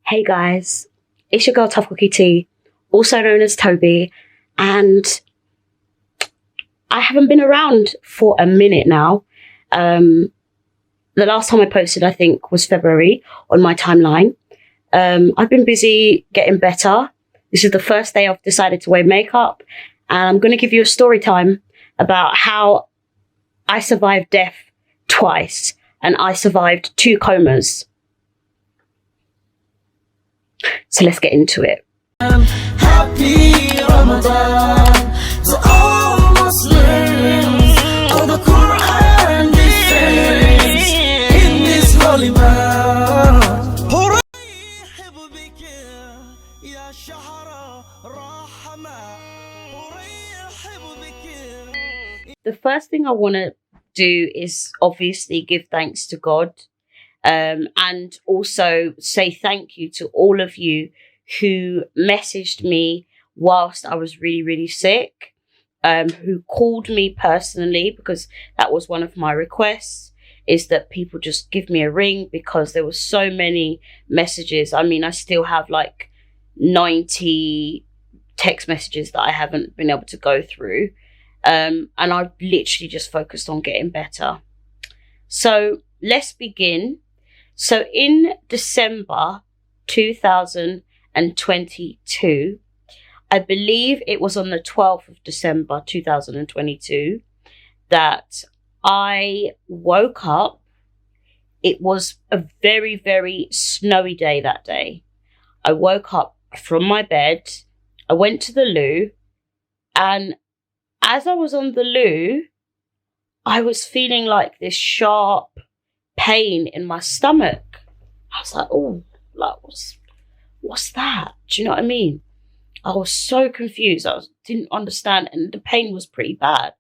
Hey guys, it's your girl Tough Cookie Tea, also known as Tobi, and I haven't been around for a minute now. The last time I posted, I think, was February on my timeline. I've been busy getting better. This is the first day I've decided to wear makeup, and I'm going to give you a story time about how I survived death twice, and I survived 2 comas. So let's get into it. Happy Ramadan to all Muslims. All the Quran defense in this holy month. The first thing I want to do is obviously give thanks to God. And also say thank you to all of you who messaged me whilst I was really, really sick, who called me personally, because that was one of my requests, is that people just give me a ring, because there were so many messages. I mean, I still have like 90 text messages that I haven't been able to go through. And I've literally just focused on getting better. So let's begin. So in December 2022, I believe it was on the 12th of December 2022, that I woke up. It was a very, very snowy day that day. I woke up from my bed, I went to the loo, and as I was on the loo, I was feeling like this sharp pain in my stomach. I was like, oh, like what's that? Do you know what I mean? I was so confused. Didn't understand, and the pain was pretty bad.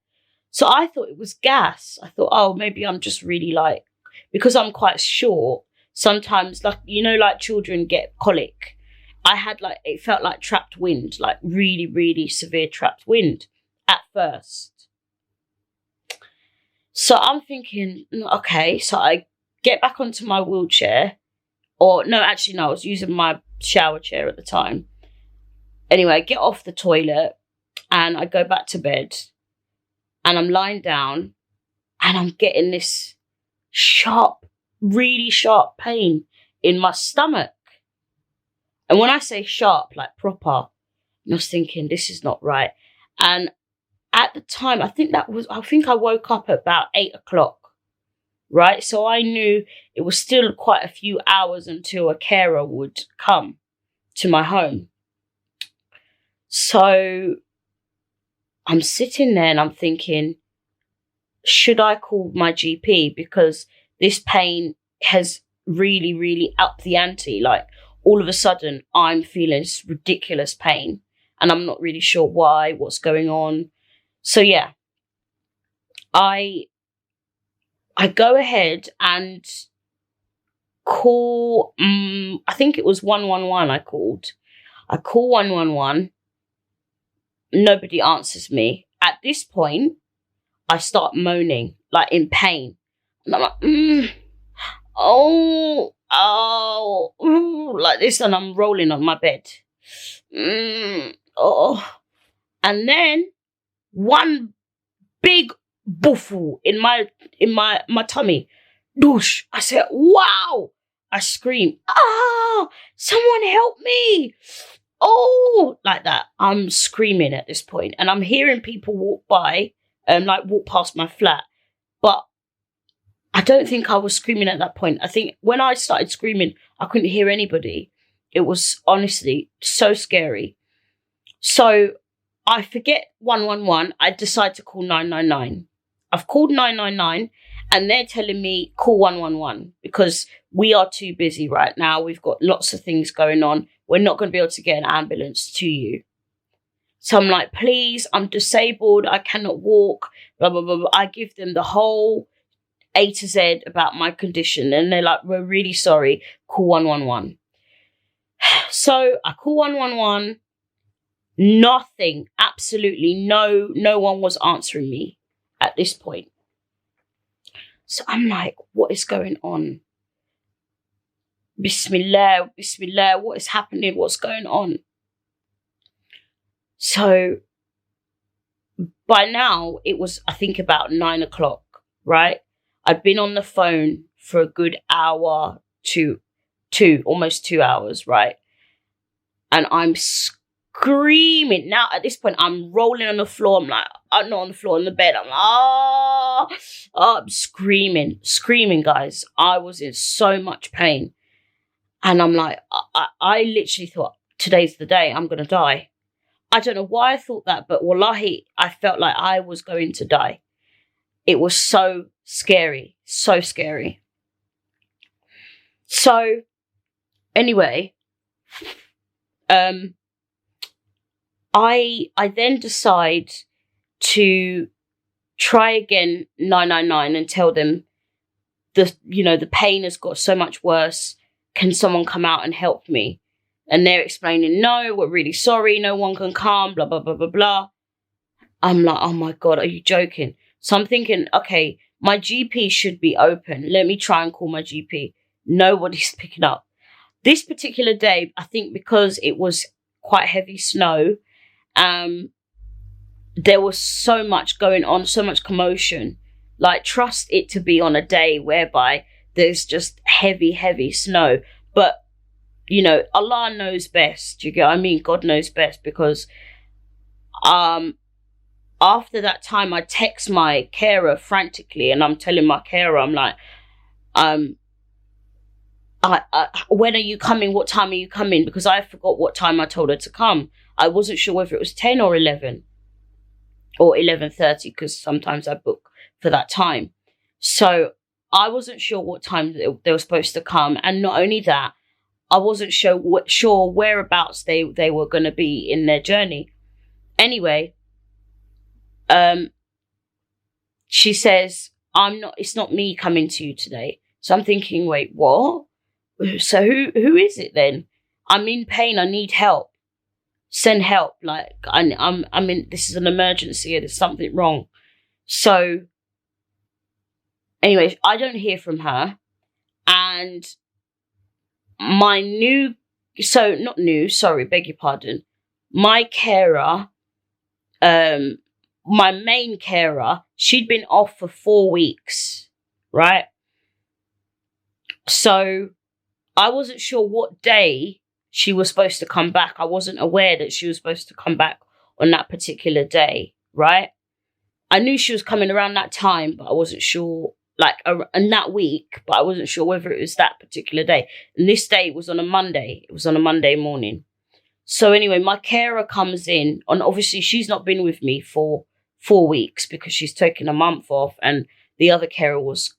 So I thought it was gas. I thought, oh, maybe I'm just really like, because I'm quite short, sometimes, like, you know, like children get colic. I had like, it felt like trapped wind, like really, really severe trapped wind at first. So I'm thinking, okay, so I get back onto my wheelchair, or no, actually, no, I was using my shower chair at the time. Anyway, I get off the toilet and I go back to bed, and I'm lying down and I'm getting this sharp, really sharp pain in my stomach. And when I say sharp, like proper, I was thinking, this is not right. And at the time, I think I woke up at about 8 o'clock, right? So I knew it was still quite a few hours until a carer would come to my home. So I'm sitting there and I'm thinking, should I call my GP? Because this pain has really, really upped the ante. Like, all of a sudden, I'm feeling this ridiculous pain, and I'm not really sure why, what's going on. So yeah, I go ahead and call, I think it was 111 I called. I call 111. Nobody answers me. At this point, I start moaning, like in pain. And I'm like, like this, and I'm rolling on my bed. And then one big buffle in my tummy. Doosh. I said, wow. I scream, someone help me. Oh, like that. I'm screaming at this point, and I'm hearing people walk by, walk past my flat. But I don't think I was screaming at that point. I think when I started screaming, I couldn't hear anybody. It was honestly so scary. So I forget 111. I decide to call 999. I've called 999, and they're telling me call 111 because we are too busy right now. We've got lots of things going on. We're not going to be able to get an ambulance to you. So I'm like, please, I'm disabled. I cannot walk. Blah, blah, blah, blah. I give them the whole A to Z about my condition, and they're like, we're really sorry. Call 111. So I call 111. Nothing, absolutely no one was answering me at this point. So I'm like, what is going on? Bismillah, Bismillah, what is happening? What's going on? So by now, it was, I think, about 9 o'clock, right? I'd been on the phone for a good hour to almost 2 hours, right? And I'm screaming. Now, at this point, I'm rolling on the floor. I'm like, I'm not on the floor, on the bed. I'm like, I'm screaming, guys. I was in so much pain. And I'm like, I literally thought, today's the day, I'm going to die. I don't know why I thought that, but wallahi, I felt like I was going to die. It was so scary, so scary. So, anyway, I then decide to try again 999 and tell them the pain has got so much worse. Can someone come out and help me? And they're explaining, no, we're really sorry. No one can come, blah, blah, blah, blah, blah. I'm like, oh my God, are you joking? So I'm thinking, okay, my GP should be open. Let me try and call my GP. Nobody's picking up. This particular day, I think because it was quite heavy snow, there was so much going on, so much commotion. Like, trust it to be on a day whereby there's just heavy, heavy snow. But, Allah knows best. You get what I mean? God knows best, because after that time, I text my carer frantically, and I'm telling my carer, I'm like, when are you coming? What time are you coming? Because I forgot what time I told her to come. I wasn't sure whether it was 10 or 11 or 11:30, because sometimes I book for that time. So I wasn't sure what time they were supposed to come. And not only that, I wasn't sure whereabouts they were going to be in their journey. Anyway, she says, it's not me coming to you today. So I'm thinking, wait, what? So who is it then? I'm in pain. I need help. Send help. Like, I'm in, this is an emergency. There's something wrong. So anyway, I don't hear from her. And my beg your pardon. My carer, my main carer, she'd been off for 4 weeks, right? So I wasn't sure what day she was supposed to come back. I wasn't aware that she was supposed to come back on that particular day, right? I knew she was coming around that time, but I wasn't sure, in that week, but I wasn't sure whether it was that particular day. And this day was on a Monday. It was on a Monday morning. So anyway, my carer comes in, and obviously she's not been with me for 4 weeks because she's taken a month off, and the other carer was,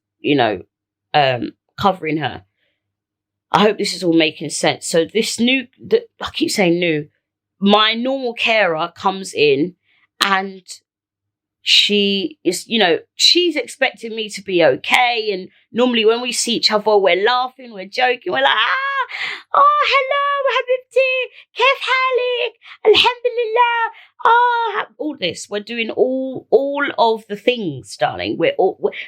covering her. I hope this is all making sense. So this I keep saying new, my normal carer comes in, and she is, she's expecting me to be okay. And normally when we see each other, we're laughing, we're joking, we're like, hello, habibti, kef halik, alhamdulillah, all this. We're doing all of the things, darling.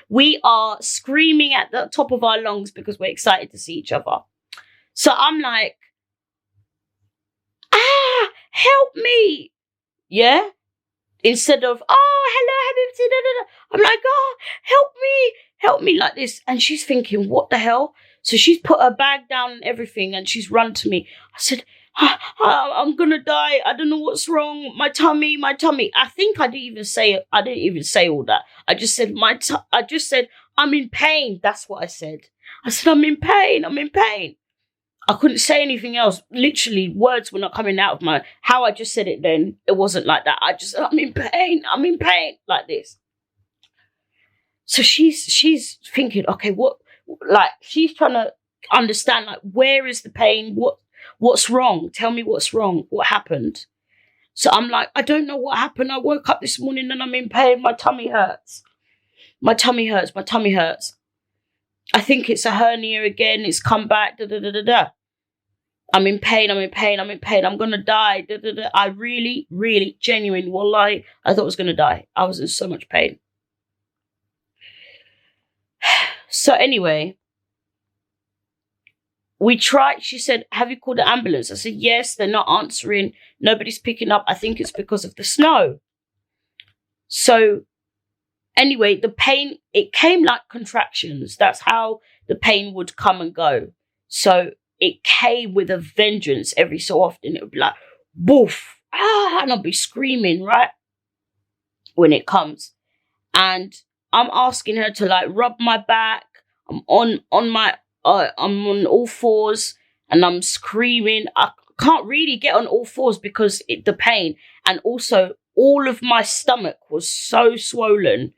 We are screaming at the top of our lungs because we're excited to see each other. So I'm like, help me. Yeah. Instead of, hello, habibti, da, da, da. I'm like, help me like this. And she's thinking, what the hell? So she's put her bag down and everything, and she's run to me. I said, I'm going to die. I don't know what's wrong. My tummy. I think I didn't even say all that. I just said, I'm in pain. That's what I said. I said, I'm in pain. I couldn't say anything else. Literally, words were not coming out of how I just said it then. It wasn't like that. I'm in pain, like this. So she's thinking, okay, what, she's trying to understand, where is the pain? What's wrong? Tell me what's wrong. What happened? So I'm like, I don't know what happened. I woke up this morning and I'm in pain. My tummy hurts. I think it's a hernia again. It's come back. Da, da, da, da, da. I'm in pain. I'm going to die. Da, da, da. I really, really, genuine, wallahi, I thought I was going to die. I was in so much pain. So anyway, we tried. She said, have you called the ambulance? I said, yes, they're not answering. Nobody's picking up. I think it's because of the snow. So anyway, the pain, it came like contractions. That's how the pain would come and go. So it came with a vengeance every so often. It would be like, boof, and I'll be screaming, right? When it comes. And I'm asking her to like rub my back. I'm on all fours and I'm screaming. I can't really get on all fours because the pain. And also all of my stomach was so swollen.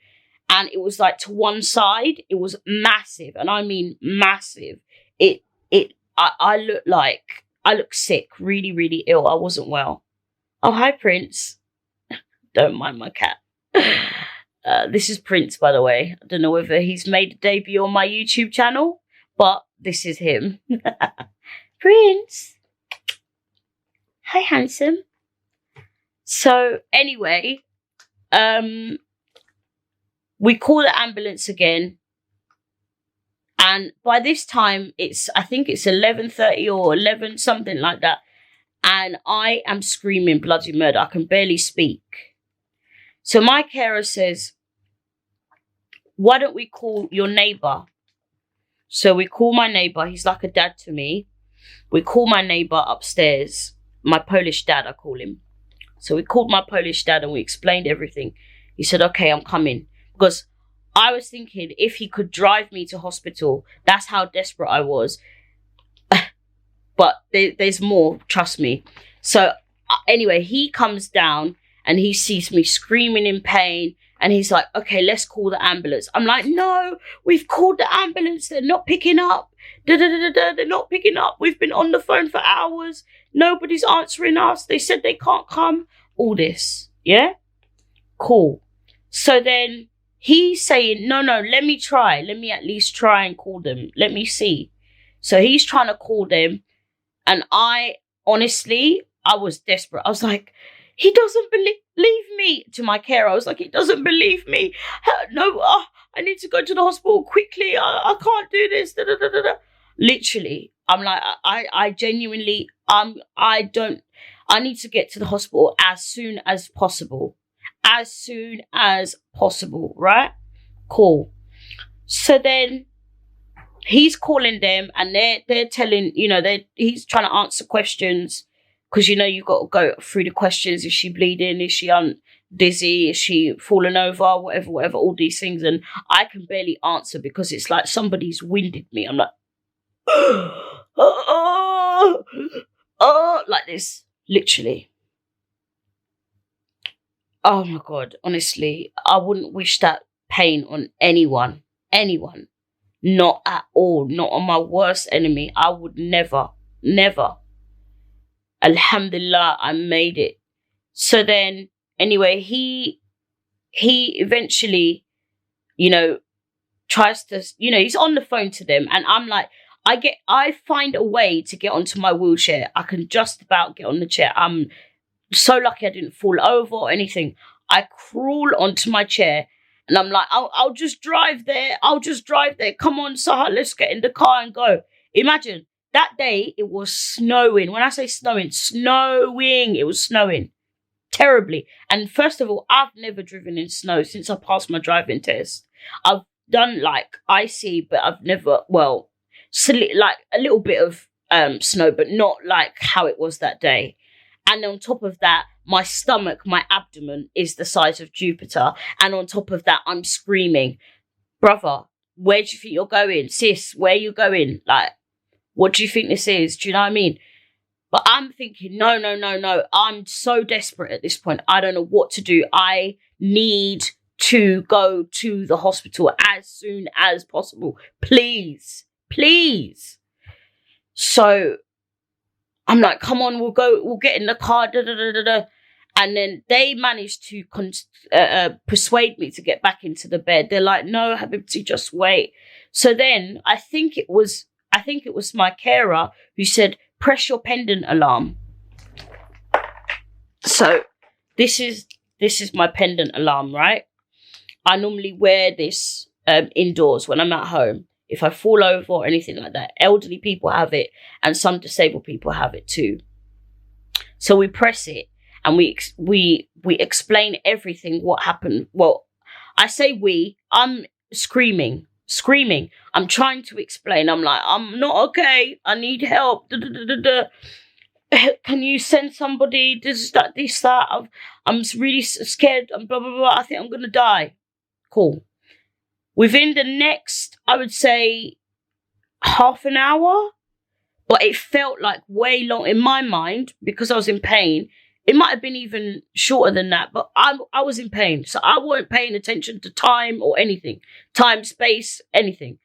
And it was like to one side. It was massive. And I mean massive. I look sick, really, really ill. I wasn't well. Oh, hi, Prince. Don't mind my cat. This is Prince, by the way. I don't know whether he's made a debut on my YouTube channel, but this is him. Prince. Hi, handsome. So, anyway, we call the ambulance again. And by this time, I think it's 11:30 or 11, something like that. And I am screaming bloody murder. I can barely speak. So my carer says, why don't we call your neighbour? So we call my neighbour. He's like a dad to me. We call my neighbour upstairs. My Polish dad, I call him. So we called my Polish dad and we explained everything. He said, okay, I'm coming. Because I was thinking if he could drive me to hospital, that's how desperate I was. But there's more, trust me. So anyway, he comes down and he sees me screaming in pain. And he's like, okay, let's call the ambulance. I'm like, no, we've called the ambulance. They're not picking up. They're not picking up. We've been on the phone for hours. Nobody's answering us. They said they can't come. All this. Yeah? Cool. So then he's saying, no, let me try. Let me at least try and call them. Let me see. So he's trying to call them. And I was desperate. I was like, he doesn't believe me. To my carer, I was like, he doesn't believe me. No, I need to go to the hospital quickly. I can't do this. Literally, I'm like, I genuinely, I need to get to the hospital as soon as possible. As soon as possible, right? Cool. So then he's calling them and they're telling, he's trying to answer questions because, you've got to go through the questions. Is she bleeding? Is she dizzy? Is she falling over? Whatever, all these things. And I can barely answer because it's like somebody's winded me. I'm like, like this, literally. Oh my God, honestly, I wouldn't wish that pain on anyone. Not at all. Not on my worst enemy. I would never. Alhamdulillah, I made it. So then, anyway, he eventually, tries to, he's on the phone to them. And I'm like, I find a way to get onto my wheelchair. I can just about get on the chair. I'm so lucky I didn't fall over or anything. I crawl onto my chair. And I'm like, I'll just drive there. Come on, Sahar, let's get in the car and go. Imagine, that day it was snowing. When I say snowing, it was snowing terribly. And first of all, I've never driven in snow since I passed my driving test. I've done like icy, but I've never, like a little bit of snow, but not like how it was that day. And on top of that, my stomach, my abdomen is the size of Jupiter. And on top of that, I'm screaming, brother, where do you think you're going? Sis, where are you going? Like, what do you think this is? Do you know what I mean? But I'm thinking, no. I'm so desperate at this point. I don't know what to do. I need to go to the hospital as soon as possible. Please. So I'm like, come on, we'll get in the car, And then they managed to persuade me to get back into the bed. They're like, no, Habibti, just wait. So then I think it was my carer who said, press your pendant alarm. So this is my pendant alarm, right? I normally wear this indoors when I'm at home. if I fall over or anything like that. Elderly people have it, and some disabled people have it too. So we press it, and we explain everything what happened. Well, I say I'm screaming. I'm trying to explain. I'm like, I'm not okay. I need help. Can you send somebody? This, that. I'm really scared. And blah, blah, blah. I think I'm going to die. Cool. Within the next, I would say, half an hour, but it felt like way long in my mind because I was in pain. It might have been even shorter than that, but I was in pain. So I weren't paying attention to time or anything. Time, space, anything.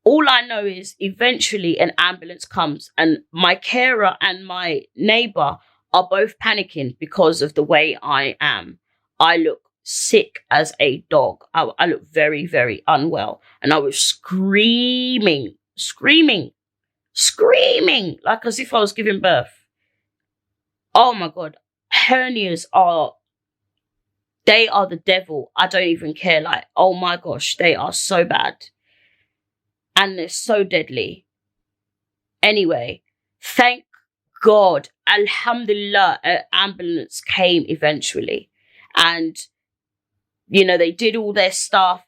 All I know is eventually an ambulance comes, and my carer and my neighbour are both panicking because of the way I am. I look sick as a dog. I look very, very unwell. And I was screaming, like as if I was giving birth. Oh my God. Hernias they are the devil. I don't even care. Like, oh my gosh, they are so bad. And they're so deadly. Anyway, thank God, alhamdulillah, an ambulance came eventually. And, they did all their stuff.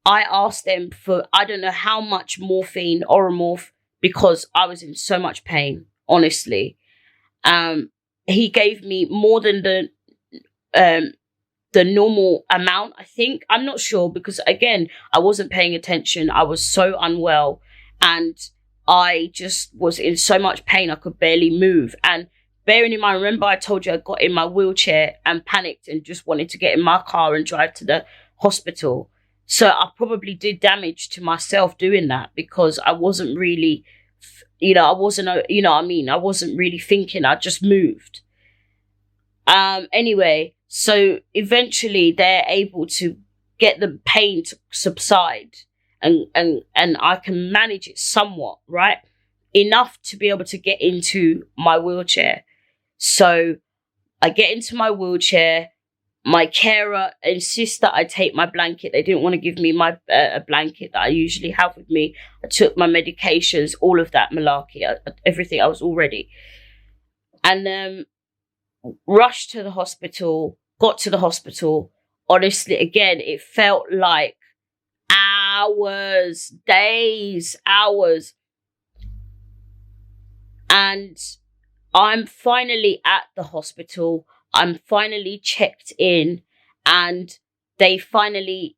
I asked them for, I don't know how much morphine, Oromorph, because I was in so much pain, honestly. He gave me more than the normal amount, I think. I'm not sure because, again, I wasn't paying attention. I was so unwell and I just was in so much pain I could barely move. And bearing in mind, remember I told you I got in my wheelchair and panicked and just wanted to get in my car and drive to the hospital. So I probably did damage to myself doing that because I wasn't really, I wasn't really thinking. I just moved. Anyway, so eventually they're able to get the pain to subside and I can manage it somewhat, right? Enough to be able to get into my wheelchair. So I get into my wheelchair. My carer insists that I take my blanket. They didn't want to give me my a blanket that I usually have with me. I took my medications, all of that malarkey, everything. I was all ready. And rushed to the hospital, got to the hospital. Honestly, again, it felt like hours, days, hours. And I'm finally at the hospital. I'm finally checked in and they finally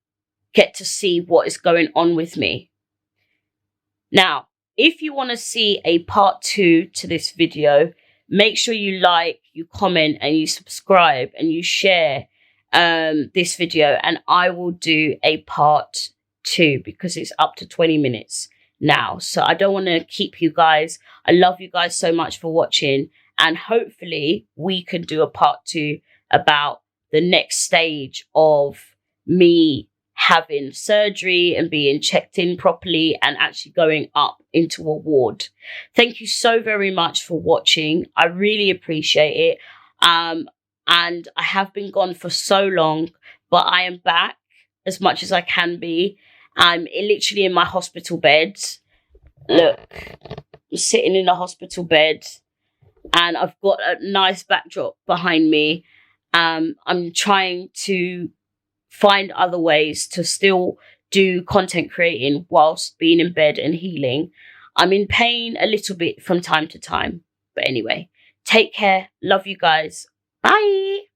get to see what is going on with me. Now, if you want to see a part 2 to this video, make sure you like, you comment, and you subscribe, and you share this video, and I will do a part 2 because it's up to 20 minutes now. So I don't want to keep you guys. I love you guys so much for watching, and hopefully we can do a part 2 about the next stage of me having surgery and being checked in properly and actually going up into a ward. Thank you so very much for watching. I really appreciate it. And I have been gone for so long, but I am back as much as I can be. I'm literally in my hospital bed. Look, I'm sitting in a hospital bed and I've got a nice backdrop behind me. I'm trying to find other ways to still do content creating whilst being in bed and healing. I'm in pain a little bit from time to time. But anyway, take care. Love you guys. Bye.